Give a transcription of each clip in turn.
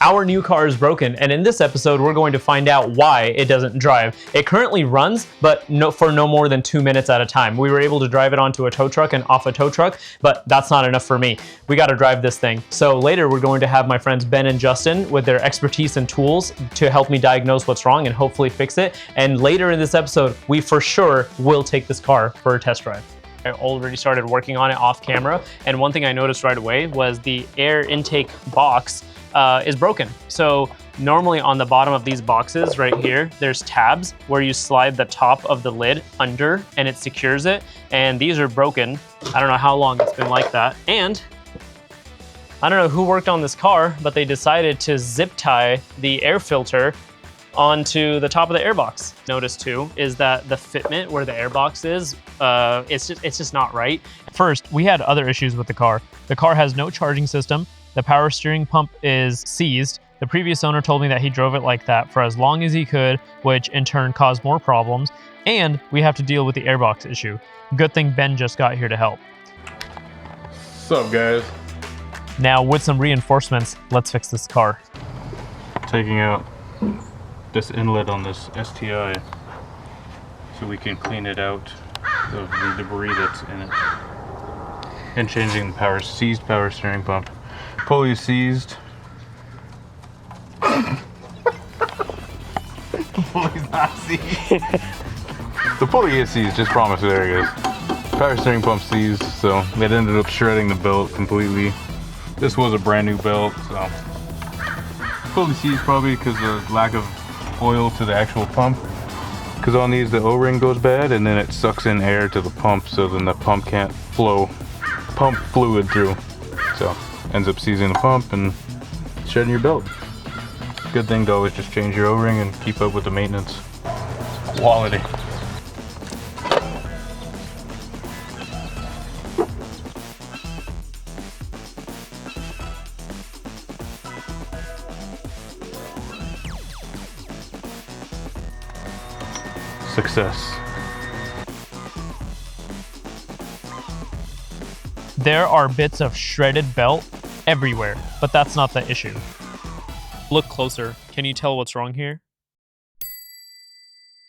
Our new car is broken, and in this episode, we're going to find out why it doesn't drive. It currently runs, but for no more than 2 minutes at a time. We were able to drive it onto a tow truck and off a tow truck, but that's not enough for me. We got to drive this thing. So later, we're going to have my friends Ben and Justin with their expertise and tools to help me diagnose what's wrong and hopefully fix it. And later in this episode, we for sure will take this car for a test drive. I already started working on it off camera, and one thing I noticed right away was the air intake box is broken. So normally on the bottom of these boxes right here, there's tabs where you slide the top of the lid under and it secures it. And these are broken. I don't know how long it's been like that. And I don't know who worked on this car, but they decided to zip tie the air filter onto the top of the airbox. Notice too is that the fitment where the airbox is, it's just not right. First, we had other issues with the car. The car has no charging system. The power steering pump is seized. The previous owner told me that he drove it like that for as long as he could, which in turn caused more problems. And we have to deal with the airbox issue. Good thing Ben just got here to help. What's up, guys? Now with some reinforcements, let's fix this car. Taking out this inlet on this STi so we can clean it out of the debris that's in it. And changing the seized power steering pump. Pulley is seized. The pulley's not seized. The pulley is seized, just promise. There it goes. Power steering pump seized, so it ended up shredding the belt completely. This was a brand new belt, so pulley seized probably because of lack of oil to the actual pump. Because on these the O-ring goes bad and then it sucks in air to the pump, so then the pump can't flow pump fluid through. So ends up seizing the pump and shedding your belt. Good thing to always just change your O-ring and keep up with the maintenance. Quality. Success. There are bits of shredded belt everywhere, but that's not the issue. Look closer. Can you tell what's wrong here?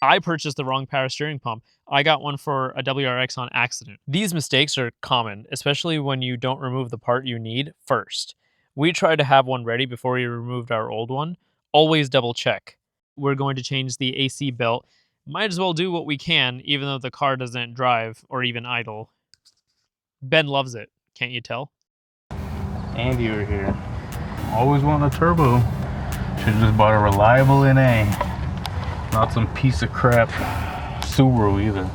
I purchased the wrong power steering pump. I got one for a WRX on accident. These mistakes are common, especially when you don't remove the part you need first. We tried to have one ready before we removed our old one. Always double check. We're going to change the AC belt. Might as well do what we can, even though the car doesn't drive or even idle. Ben loves it, can't you tell? Andy over here. Always wanting a turbo. Should've just bought a reliable NA. Not some piece of crap Subaru either.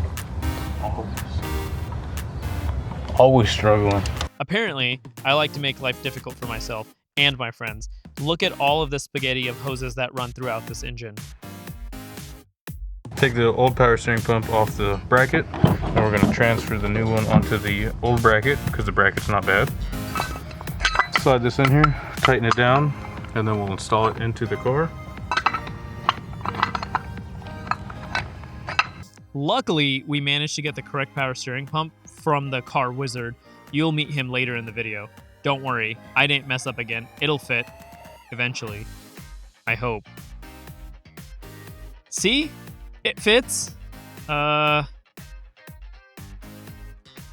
Always struggling. Apparently, I like to make life difficult for myself and my friends. Look at all of the spaghetti of hoses that run throughout this engine. Take the old power steering pump off the bracket, and we're going to transfer the new one onto the old bracket because the bracket's not bad. Slide this in here, tighten it down, and then we'll install it into the car. Luckily, we managed to get the correct power steering pump from the car wizard. You'll meet him later in the video. Don't worry, I didn't mess up again. It'll fit, eventually. I hope. See? It fits. And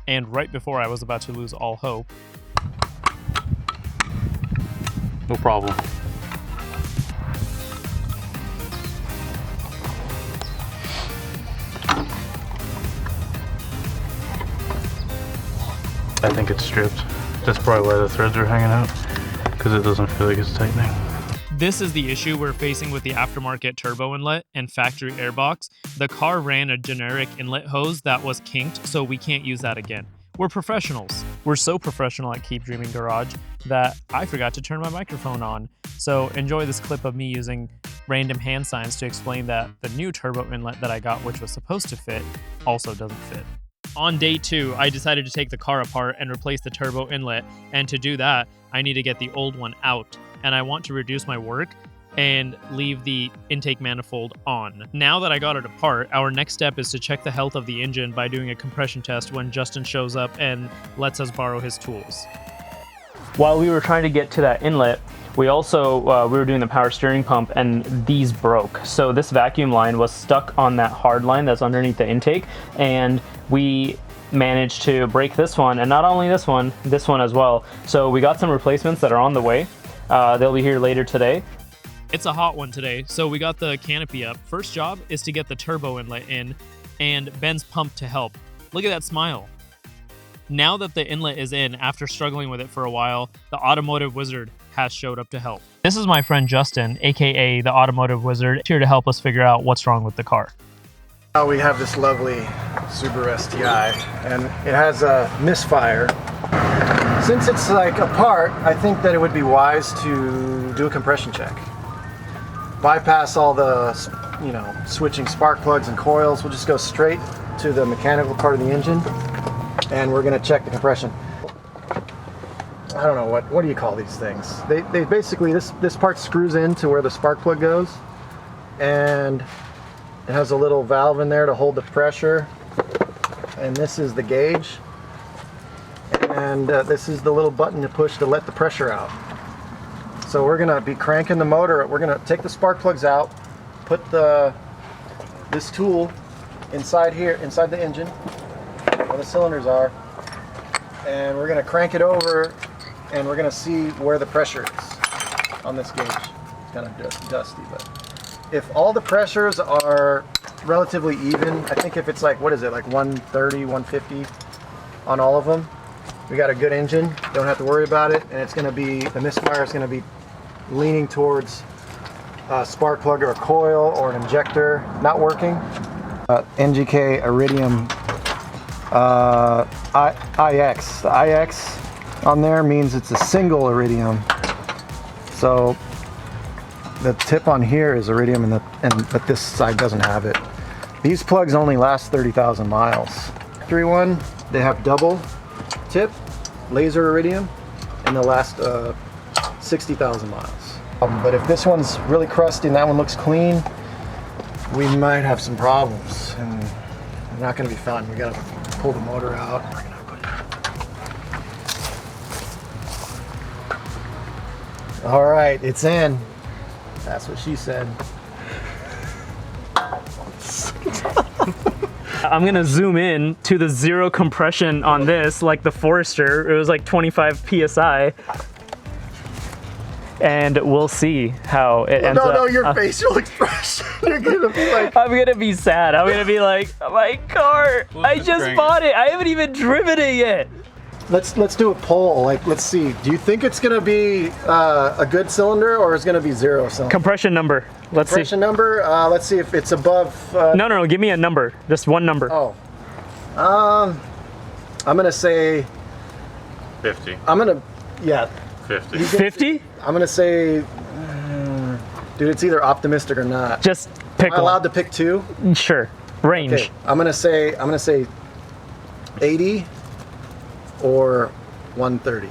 right before I was about to lose all hope. No problem. I think it's stripped. That's probably why the threads are hanging out, because it doesn't feel like it's tightening. This is the issue we're facing with the aftermarket turbo inlet and factory airbox. The car ran a generic inlet hose that was kinked, so we can't use that again. We're professionals. We're so professional at Keep Dreaming Garage that I forgot to turn my microphone on. So enjoy this clip of me using random hand signs to explain that the new turbo inlet that I got, which was supposed to fit, also doesn't fit. On day 2, I decided to take the car apart and replace the turbo inlet, and to do that, I need to get the old one out, and I want to reduce my work and leave the intake manifold on. Now that I got it apart, our next step is to check the health of the engine by doing a compression test when Justin shows up and lets us borrow his tools. While we were trying to get to that inlet, We also, we were doing the power steering pump and these broke. So this vacuum line was stuck on that hard line that's underneath the intake, and we managed to break this one, and not only this one as well. So we got some replacements that are on the way. They'll be here later today. It's a hot one today, so we got the canopy up. First job is to get the turbo inlet in, and Ben's pumped to help. Look at that smile. Now that the inlet is in, after struggling with it for a while, the automotive wizard has showed up to help. This is my friend Justin, aka the automotive wizard, here to help us figure out what's wrong with the car. Now we have this lovely Subaru STi, and it has a misfire. Since it's like apart, I think that it would be wise to do a compression check. Bypass all the, you know, switching spark plugs and coils. We'll just go straight to the mechanical part of the engine, and we're gonna check the compression. I don't know, what do you call these things? They basically, this part screws into where the spark plug goes, and it has a little valve in there to hold the pressure, and this is the gauge, and this is the little button to push to let the pressure out. So we're gonna be cranking the motor. We're gonna take the spark plugs out, put this tool inside here, inside the engine, where the cylinders are, and we're gonna crank it over, and we're gonna see where the pressure is on this gauge. It's kind of dusty, but if all the pressures are relatively even, I think if it's like, what is it, like 130, 150 on all of them, we got a good engine, don't have to worry about it, and it's gonna be, the misfire is gonna be leaning towards a spark plug or a coil or an injector not working. NGK Iridium IX. The IX on there means it's a single iridium. So the tip on here is iridium, but this side doesn't have it. These plugs only last 30,000 miles. Factory one, they have double tip, laser iridium, and they'll last 60,000 miles. But if this one's really crusty and that one looks clean, we might have some problems, and they're not going to be fun. We got to pull the motor out. We're gonna put... All right, it's in. That's what she said. I'm gonna zoom in to the zero compression on this, like the Forester. It was like 25 PSI. And we'll see how it ends up. No, your facial expression. You're gonna be like... I'm gonna be sad. I'm gonna be like, my car, I just bought it. I haven't even driven it yet. Let's do a poll. Like, let's see. Do you think it's gonna be a good cylinder, or is it gonna be zero cylinder? Compression number. Let's see. Compression number. Let's see if it's above. No. Give me a number. Just one number. Oh. I'm gonna say 50. Yeah. 50. 50? I'm gonna say, dude, it's either optimistic or not. Just pick Am I allowed one. to pick two? Sure. Range. Okay. I'm gonna say 80 or 130.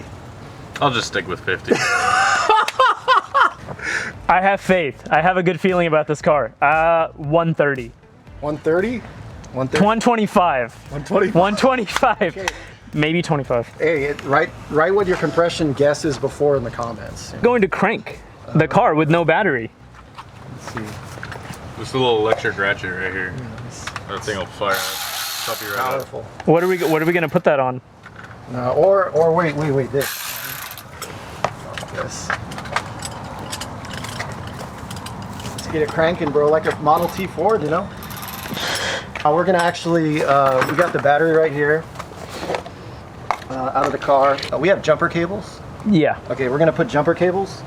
I'll just stick with 50. I have faith. I have a good feeling about this car. 130. 130? 130? 125. 125. 125. Okay. Maybe 25. Hey, write what your compression guess is before in the comments. Going to crank the car with no battery. Let's see. This little electric ratchet right here. That thing will fire up. Top you right up. Powerful. What are we gonna put that on? Or wait, this. This. Let's get it cranking, bro, like a Model T Ford, you know? We're gonna actually, we got the battery right here. Out of the car. We have jumper cables. Yeah. Okay, we're gonna put jumper cables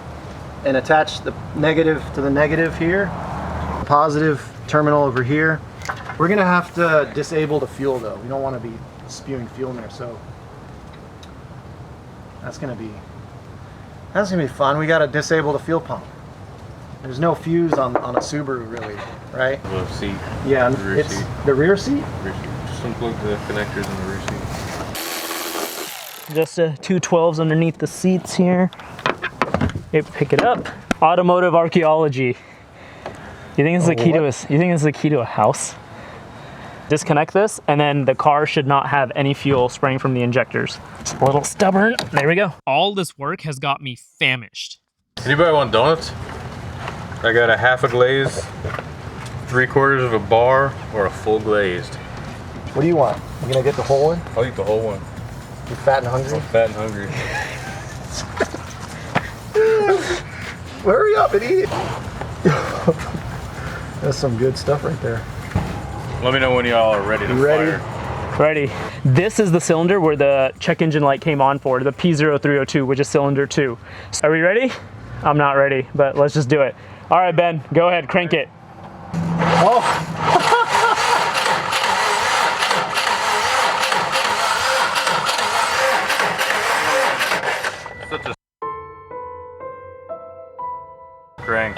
and attach the negative to the negative here, positive terminal over here. We're gonna have to disable the fuel though. We don't want to be spewing fuel in there, so that's gonna be fun. We gotta disable the fuel pump. There's no fuse on a Subaru really, right? The seat. Yeah, The rear it's seat. the rear seat. Just unplug the connectors in the rear seat. Just two 12s underneath the seats here. Pick it up. Automotive archaeology. You think it's the key to a? You think it's the key to a house? Disconnect this, and then the car should not have any fuel spraying from the injectors. A little stubborn. There we go. All this work has got me famished. Anybody want donuts? I got a half a glazed, 3/4 of a bar, or a full glazed. What do you want? You gonna get the whole one? I'll eat the whole one. You fat and hungry? I'm fat and hungry. Hurry up and eat it. That's some good stuff right there. Let me know when y'all are ready to fire. Ready. This is the cylinder where the check engine light came on for, the P0302, which is cylinder 2. Are we ready? I'm not ready, but let's just do it. All right, Ben, go ahead, crank it. Oh. Such a crank.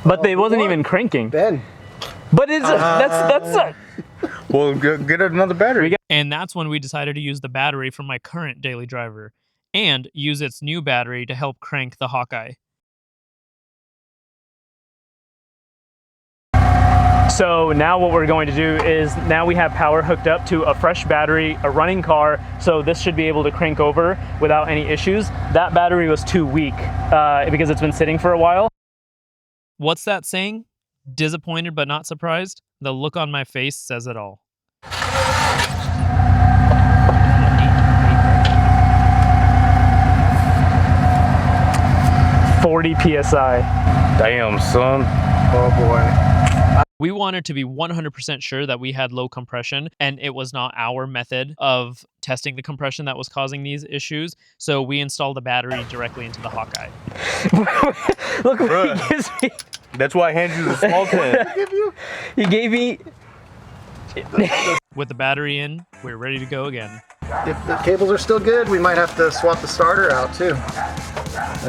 But they wasn't even cranking. Ben. But it's that's Well, get another battery. And that's when we decided to use the battery from my current daily driver and use its new battery to help crank the HawkEye. So now what we're going to do is, now we have power hooked up to a fresh battery, a running car, so this should be able to crank over without any issues. That battery was too weak because it's been sitting for a while. What's that saying? Disappointed but not surprised? The look on my face says it all. 40 PSI. Damn, son. Oh boy. We wanted to be 100% sure that we had low compression and it was not our method of testing the compression that was causing these issues. So we installed the battery directly into the HawkEye. Look what he gives me. That's why I handed you the small can. He gave me... With the battery in, we're ready to go again. If the cables are still good, we might have to swap the starter out too.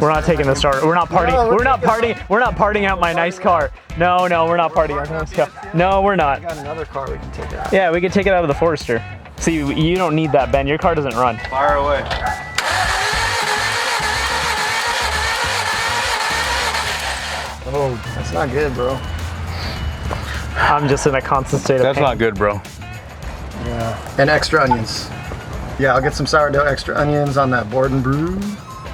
We're not taking the starter. We're not partying. No, we're not partying. We're not partying out my nice car. No, we're not partying out my nice car. No, we're not. I got another car we can take out. Yeah, we can take it out of the Forester. See, you don't need that, Ben. Your car doesn't run. Fire away. Oh, that's not good, bro. I'm just in a constant state of That's pain. not good, bro. Yeah. And extra onions. Yeah, I'll get some sourdough extra onions on that board and brew.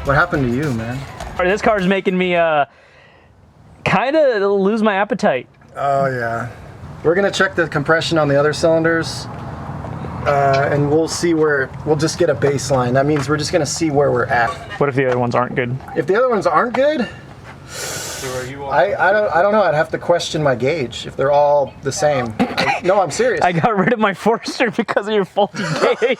What happened to you, man? This car's making me kind of lose my appetite. Oh yeah. We're gonna check the compression on the other cylinders, and we'll see where. We'll just get a baseline. That means we're just gonna see where we're at. What if the other ones aren't good? If the other ones aren't good, I don't know. I'd have to question my gauge if they're all the same. No, I'm serious. I got rid of my Forester because of your faulty gauge.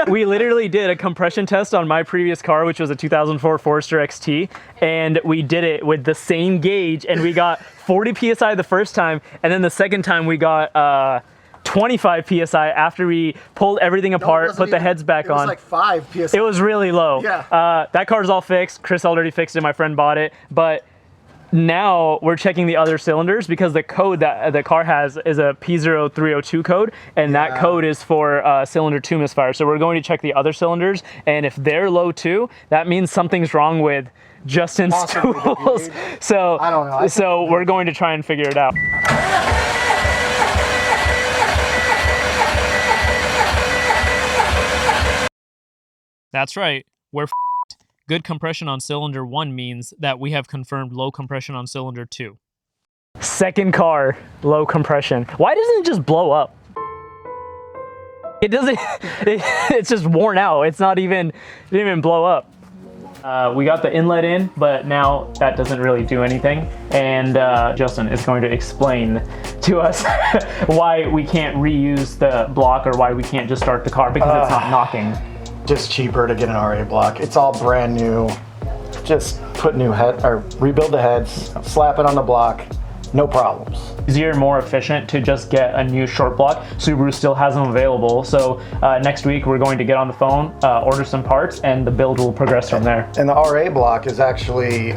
We literally did a compression test on my previous car, which was a 2004 Forester XT, and we did it with the same gauge, and we got 40 PSI the first time, and then the second time we got 25 PSI after we pulled everything apart, put the heads back on. It was like 5 PSI. It was really low. Yeah. That car's all fixed. Chris already fixed it. My friend bought it, but now we're checking the other cylinders because the code that the car has is a P0302 code, and that code is for cylinder 2 misfire. So we're going to check the other cylinders, and if they're low too, that means something's wrong with Justin's tools. So I don't know. So we're going to try and figure it out. That's right. We're good compression on cylinder 1 means that we have confirmed low compression on cylinder 2. Second car, low compression. Why doesn't it just blow up? It doesn't, it's just worn out. It's not even, it didn't even blow up. We got the inlet in, but now that doesn't really do anything. And Justin is going to explain to us why we can't reuse the block, or why we can't just start the car because it's not knocking. Just cheaper to get an RA block. It's all brand new. Just put new head, or rebuild the heads, slap it on the block, no problems. Easier, more efficient to just get a new short block. Subaru still has them available. So next week we're going to get on the phone, order some parts, and the build will progress from there. And the RA block is actually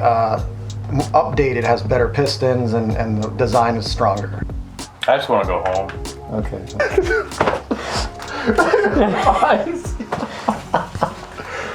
updated, has better pistons, and the design is stronger. I just want to go home. Okay.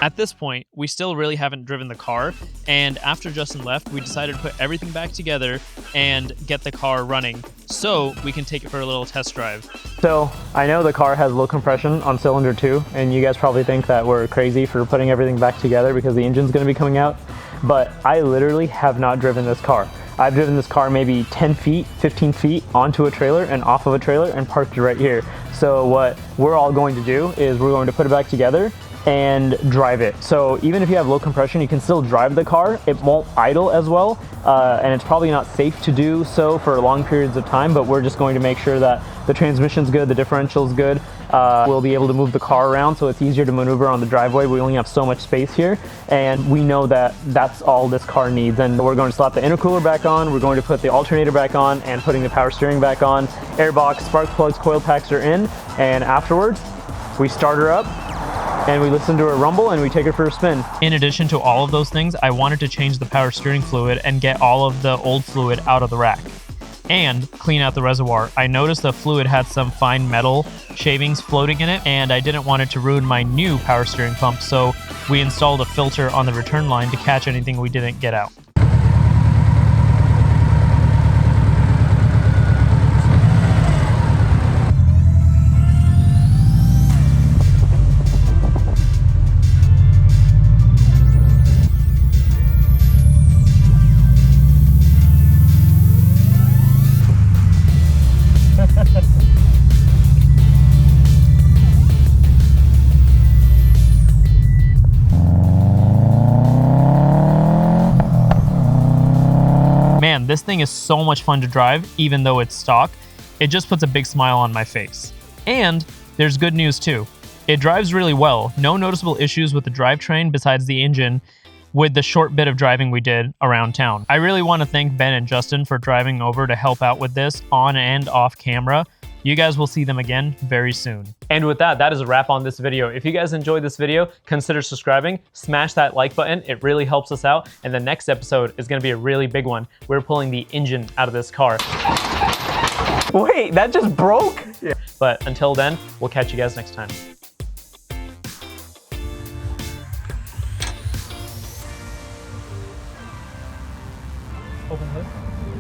At this point, we still really haven't driven the car, and after Justin left, we decided to put everything back together and get the car running so we can take it for a little test drive. So I know the car has low compression on cylinder 2, and you guys probably think that we're crazy for putting everything back together because the engine's going to be coming out, but I literally have not driven this car. I've driven this car maybe 10 feet, 15 feet onto a trailer and off of a trailer and parked it right here. So what we're all going to do is we're going to put it back together and drive it. So even if you have low compression, you can still drive the car. It won't idle as well, and it's probably not safe to do so for long periods of time, but we're just going to make sure that the transmission's good, the differential's good. We'll be able to move the car around so it's easier to maneuver on the driveway. We only have so much space here, and we know that that's all this car needs. And we're going to slap the intercooler back on, we're going to put the alternator back on, and putting the power steering back on. Airbox, spark plugs, coil packs are in, and afterwards, we start her up, and we listen to her rumble and we take her for a spin. In addition to all of those things, I wanted to change the power steering fluid and get all of the old fluid out of the rack and clean out the reservoir. I noticed the fluid had some fine metal shavings floating in it, and I didn't want it to ruin my new power steering pump, so we installed a filter on the return line to catch anything we didn't get out. Man, this thing is so much fun to drive, even though it's stock. It just puts a big smile on my face. And there's good news too. It drives really well. No noticeable issues with the drivetrain besides the engine with the short bit of driving we did around town. I really want to thank Ben and Justin for driving over to help out with this on and off camera. You guys will see them again very soon. And with that, that is a wrap on this video. If you guys enjoyed this video, consider subscribing, smash that like button. It really helps us out. And the next episode is gonna be a really big one. We're pulling the engine out of this car. Wait, that just broke? Yeah. But until then, we'll catch you guys next time. Open hood.